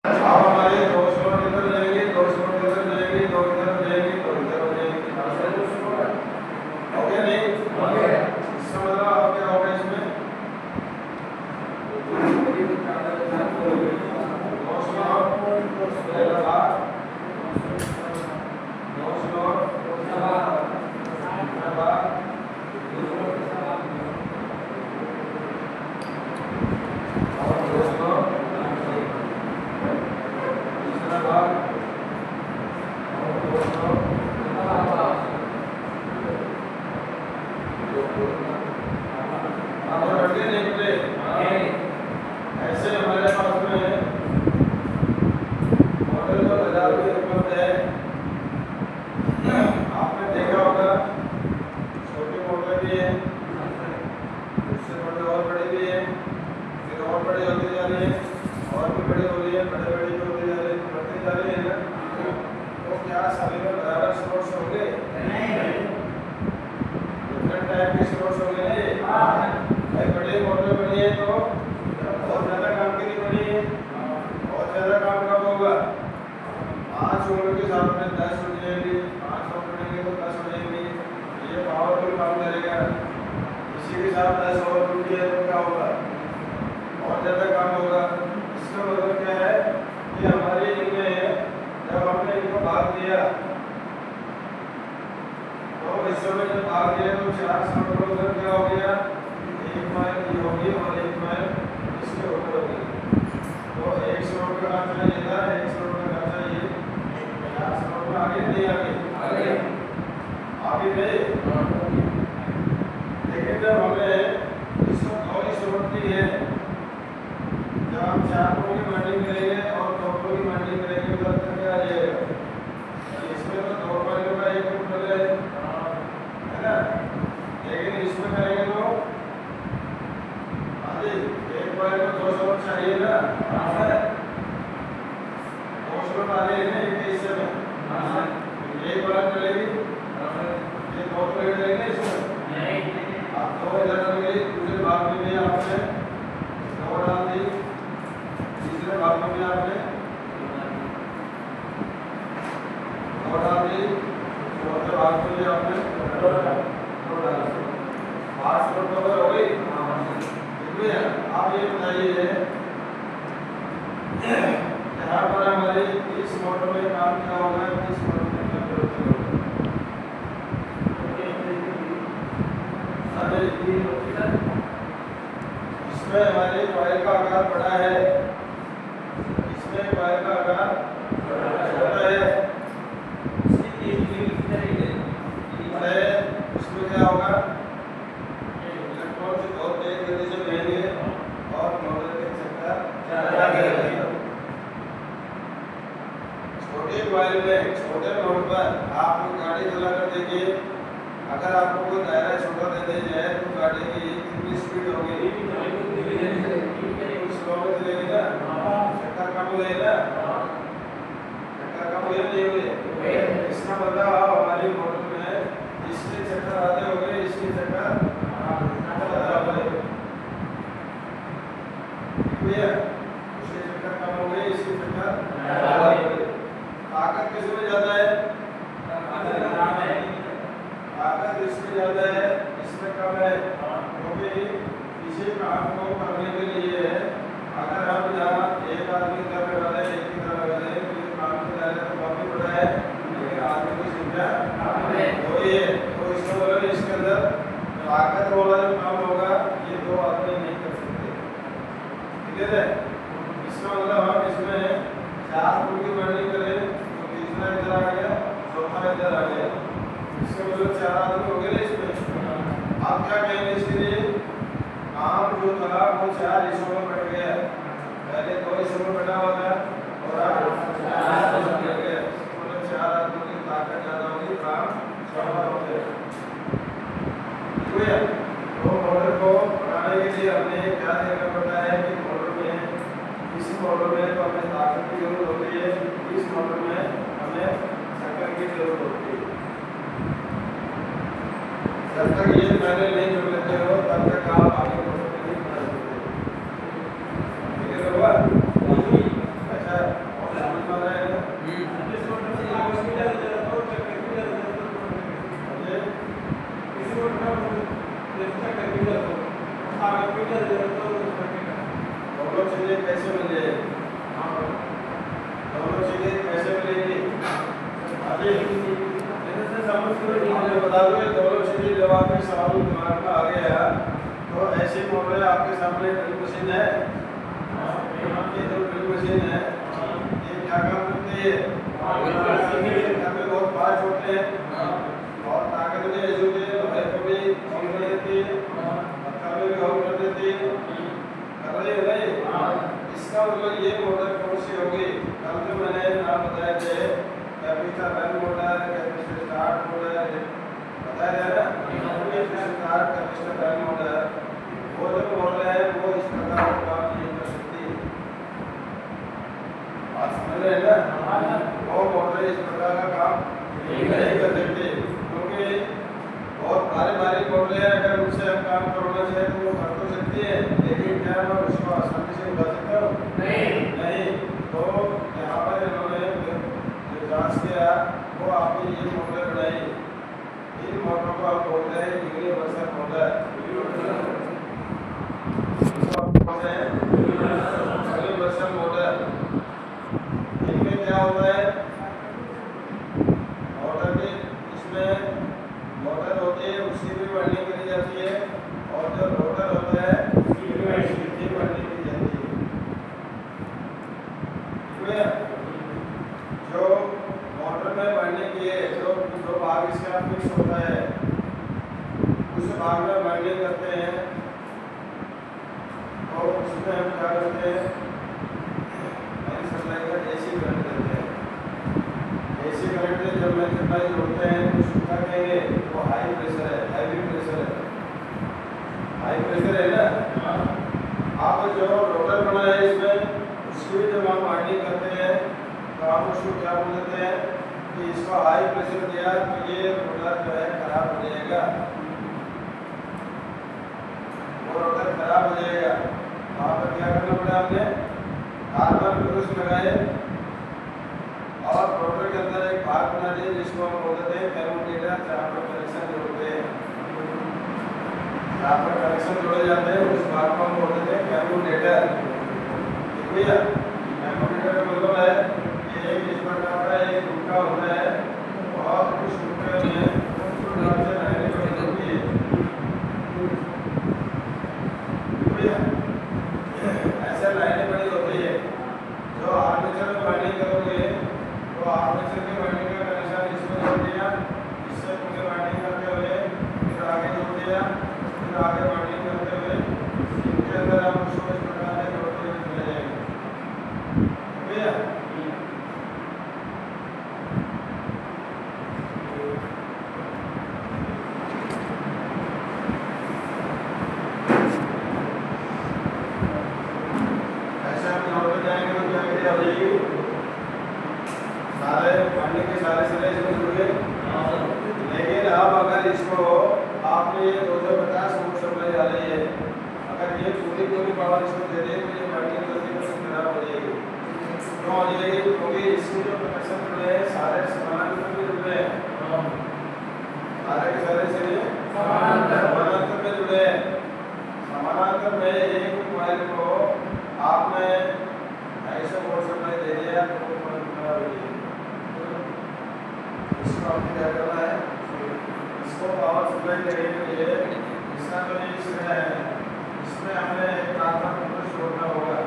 अब हमारे 2 स्लॉट इधर जाएंगे, 2 स्लॉट इधर जाएंगे, 2 इधर जाएंगे, 2 इधर हो जाएंगे। ओके नहीं? इसका मतलब अब क्या होगा इसमें? 2 स्लॉट पहला भाग, 2 स्लॉट दूसरा भाग, और 2 स्लॉट तीसरा भाग, और 2 स्लॉट अब बढ़ते नहीं बदले। ऐसे हमारे पास में मॉडल तो बाजार में उपलब्ध है। आपने देखा होगा छोटे मॉडल भी है, उससे बड़े और बड़े भी है, फिर और बड़े होते जा रहे हैं, और भी बड़े हो रहे हैं, बड़े बड़े भी होते जा रहे हैं, बढ़ते जा रहे हैं ना। तो क्या सभी में बराबर स्लोट्स होंगे? डिफरेंट टाइप के स्लोट्स होंगे ना। भाई बड़े मॉडल बनी है तो बहुत ज़्यादा काम के लिए बनी है। बहुत ज़्यादा काम कब होगा? 5 उम्र के साथ में 10 हो जाएंगे, 5 और बढ़ेंगे तो 10 हो जाएंगे। ये पावरफुल काम करेगा। इसी के साथ 10 और जुड़ गया तो क्या होगा? और ज़्यादा काम होगा। इसका मतलब क्या है कि हमारे इनमें जब हमने इनको भाग दिया तो इस समय जब भाग दिया तो 4 स्लॉट उधर क्या हो गया? 1 माइल ये होगी और 1 माइल इसके ऊपर होगी। तो 1 स्लॉट का खर्चा ये था, 1 स्लॉट का खर्चा ये, 4 स्लॉट में आगे नहीं आगे आगे गए। लेकिन जब हमें इसको 2 स्लॉट दी है, जब हम 4 की माइंडिंग करेंगे और 2 की माइंडिंग करेंगे तो तब क्या आ जाएगा? इसमें तो 2 माइलों का एक मॉडल है ना। लेकिन इसमें करेंगे तो अरे 1 माइल में 2 स्लॉट चाहिए ना। 2 स्लॉट आ रहे हैं ना एक हिस्से में। एक बार चलेगी, ये 2 प्लेट लेंगे इसमें। आप 2 इधर चल गई, दूसरे भाग में भी आपने 2 डाल दी, तीसरे भाग में भी आपने 2 डाल दी, चौथे भाग में भी आपने 2 डाल दी। 5 स्लॉट कवर हो गई। आप ये बताइए यहाँ पर हमारे इस मॉडल में काम क्या होगा, इस मॉडल में क्या जरूरत होगा? इसमें हमारे कॉइल का आकार बड़ा है, इसमें कॉइल का आकार छोटा है। इसमें क्या होगा? इलेक्ट्रॉन से बहुत तेज गति से बहेंगे और मॉडल के चक्कर ज़्यादा गिरेगा। छोटे कॉइल में, छोटे नोड पर आप गाड़ी चला कर देखिए, अगर आपको कोई दायरा छोटा दे दिया जाए तो गाड़ी की कितनी स्पीड होगी? स्लो में चलेगी ना, चक्कर कम हो जाएगा, चक्कर कम हो जाएगा। इसका मतलब हमारी मॉडल में इसके चक्कर आधे हो गए, इसके चक्कर ज़्यादा हो गए। इसके चक्कर कम हो गए, इसके चक्कर ज़्यादा हो गए। ताकत किसमें ज़्यादा है? ताकत इसमें ज़्यादा है, इसमें कम है। क्योंकि किसी काम को करने के लिए अगर हम यहाँ एक आदमी कर लगा दें, एक ही तरह लगा दें, तो काम की दायरा तो काफ़ी बड़ा है, लेकिन आदमी की संख्या वही है। तो इसका मतलब इसके अंदर ताकत वाला जो काम होगा ये 2 आदमी नहीं कर सकते। ठीक है? इसका मतलब हम इसमें 4 फुट की माइंडिंग करें तो तीसरा इधर आ गया, चौथा इधर आ गया, इसका मतलब 4 आदमी हो गए ना इसमें। आप क्या कहेंगे इसके लिए? काम जो था वो 4 हिस्सों में बट गया। पहले 2 हिस्सों में बटा हुआ था और अब 4 हिस्सों में बट गया। मतलब 4 आदमियों की ताकत ज़्यादा होगी, काम छोटा हो गया। तो मॉडल को बनाने के लिए हमने क्या देखना पड़ता है कि मॉडल में, इस मॉडल में तो हमें ताकत की जरूरत होती है, इस मॉडल में हमें शक्कर की जरूरत होती है। जब तक ये पहले नहीं जुड़ लेते हो तब तक आप आगे मॉडल नहीं बना सकते। ठीक है? ऐसे मोड़ रहे आपके सामने ड्रिल मशीन है, ये जो ड्रिल मशीन है ये क्या काम करती है? हमें बहुत फास्ट होते हैं और ताकत भी ऐसी होती है, लोहे को भी कम कर देती है, पत्थर में भी कम कर देती है, कर रही है नहीं? इसका मतलब ये मोटर कौन सी होगी? कल जो मैंने नाम बताए थे, capacitor run motor, capacitor start motor, बताया था ना? Capacitor start, capacitor run motor, वो जो मोटर है वो इस प्रकार का काम नहीं कर सकती। बात समझ रहे हैं ना? वो मोटर इस प्रकार का काम नहीं कर सकती, क्योंकि बहुत भारी भारी मोटर है, अगर उनसे हम काम करवाना चाहे तो वो कर तो सकती है, लेकिन क्या मैं उसको आसानी से उठा सकता हूँ? नहीं। तो यहाँ पर इन्होंने जो जांच किया वो आपकी ये मोटर बनाई, इन मोटरों को आप बोलते हैं यूनिवर्सल मोटर। यूनिवर्सल मोटर, इनमें क्या होता है? मोटर की इसमें मोटर होती है, उसकी भी वाइंडिंग करी जाती है, और जो रोटर होता है उसकी वाइंडिंग करी जाती है। जो मोटर में वाइंडिंग की है, जो भाग इसका फिक्स होता है उस भाग में वाइंडिंग करते हैं, तो उसमें हम क्या करते हैं? मैंने सप्लाई का एसी करंट देते हैं। एसी करंट से जब मैंने सप्लाई जोड़ते हैं तो उसका कहेंगे वो हाई प्रेशर है, हैवी प्रेशर है, हाई प्रेशर है ना? आप जो रोटर बना है इसमें उसकी भी जब हम वाइंडिंग करते हैं तो हम उसको क्या बोल देते हैं कि इसको हाई प्रेशर दिया तो ये रोटर जो है खराब हो जाएगा, वो रोटर खराब हो जाएगा। वहाँ पर क्या करना पड़ा? हमने कार्बन ब्रश लगाए और रोटर के अंदर एक भाग बना दिया जिसको हम बोलते हैं कैलकुलेटर, जहाँ पर कनेक्शन जोड़ते हैं, जहाँ पर कनेक्शन जोड़े जाते हैं उस भाग को हम बोलते हैं कैलकुलेटर। ठीक है? कैलकुलेटर का मतलब है कि एक इस प्रकार का एक टुकड़ा होता है और उस टुकड़े में लाइनें बनी होती है। ऐसे लाइनें बनी होती है, जो आर्मेचर में वाइंडिंग करोगे तो आर्मेचर की वाइंडिंग का कनेक्शन इसमें जोड़ दिया, इससे पूरे वाइंडिंग करते हुए फिर आगे जोड़ दिया, फिर आगे वाइंडिंग करते हुए इनके अंदर आप उसको इस प्रकार से जोड़ते हुए चले जाएंगे। भैया ऐसे हम जोड़ते जाएंगे तो क्या क्रिया हो जाएगी? सारे वाइंडिंग के सारे सिरे इसमें जुड़ गए। लेकिन अब अगर इसको आपने ये 250 वोल्ट सप्लाई आ रही है, अगर ये पूरी पावर इसको दे दे तो ये वाइंडिंग जल्दी में खराब हो जाएगी। क्यों हो जाएगी? क्योंकि इसके जो कनेक्शन जुड़े हैं सारे समानांतर में जुड़े हैं, सारे के सारे सिरे समानांतर में जुड़े हैं। समानांतर में एक कॉइल को आपने 250 वोल्ट सप्लाई दे दिया तो वो कॉइल खराब हो जाएगी। इसको आपको क्या करना है? इसको पावर सप्लाई करने के लिए इसका जो ये सिरा है इसमें हमें एक कार्बन ब्रश जोड़ना होगा।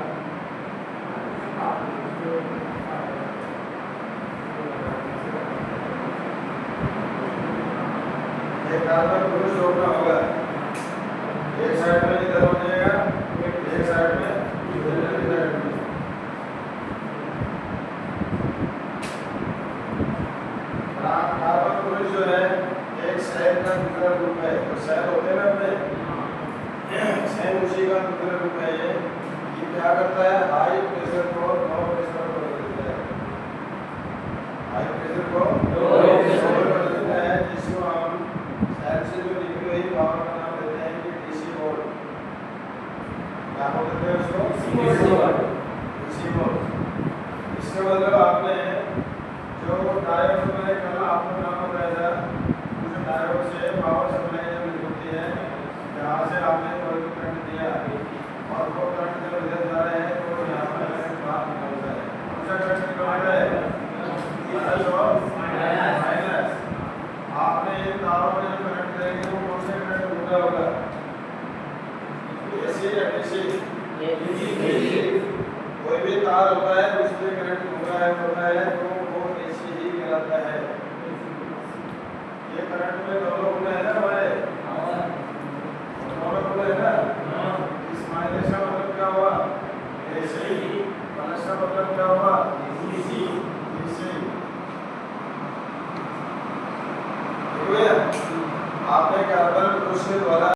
एक कार्बन ब्रश जोड़ना होगा, एक साइड में इधर हो जाएगा, एक साइड में इधर। कार्बन ब्रश जो है एक सेल का दूसरा रूप है, तो सेल होते हैं ना अपने, सेल उसी का दूसरा रूप है। ये क्या करता है? हाई प्रेशर को लो प्रेशर पर बदल देता है, हाई प्रेशर को लो प्रेशर पर बदल देता है, जिसको हम सेल से जो निकली हुई पावर का नाम देते हैं कि डीसी वोल्ट। क्या बोलते हैं उसको? DC volt. इसके मतलब आपने जो डायोड मैंने कल आपको नाम बताया था, उस डायोड से पावर सप्लाई जब होती है, यहाँ से आपने कोई करंट दिया और वो करंट जब इधर जा रहा है तो यहाँ पर करंट बाहर निकलता है। कौन सा करंट निकलता है? प्लस और माइनस। आपने इन तारों में जो करंट देंगे वो कौन से करंट होगा? कोई भी तार होता है जिसमें करंट घूम रहा है तो वो एसी ही कहलाता है। ये करंट में दोनों होते हैं ना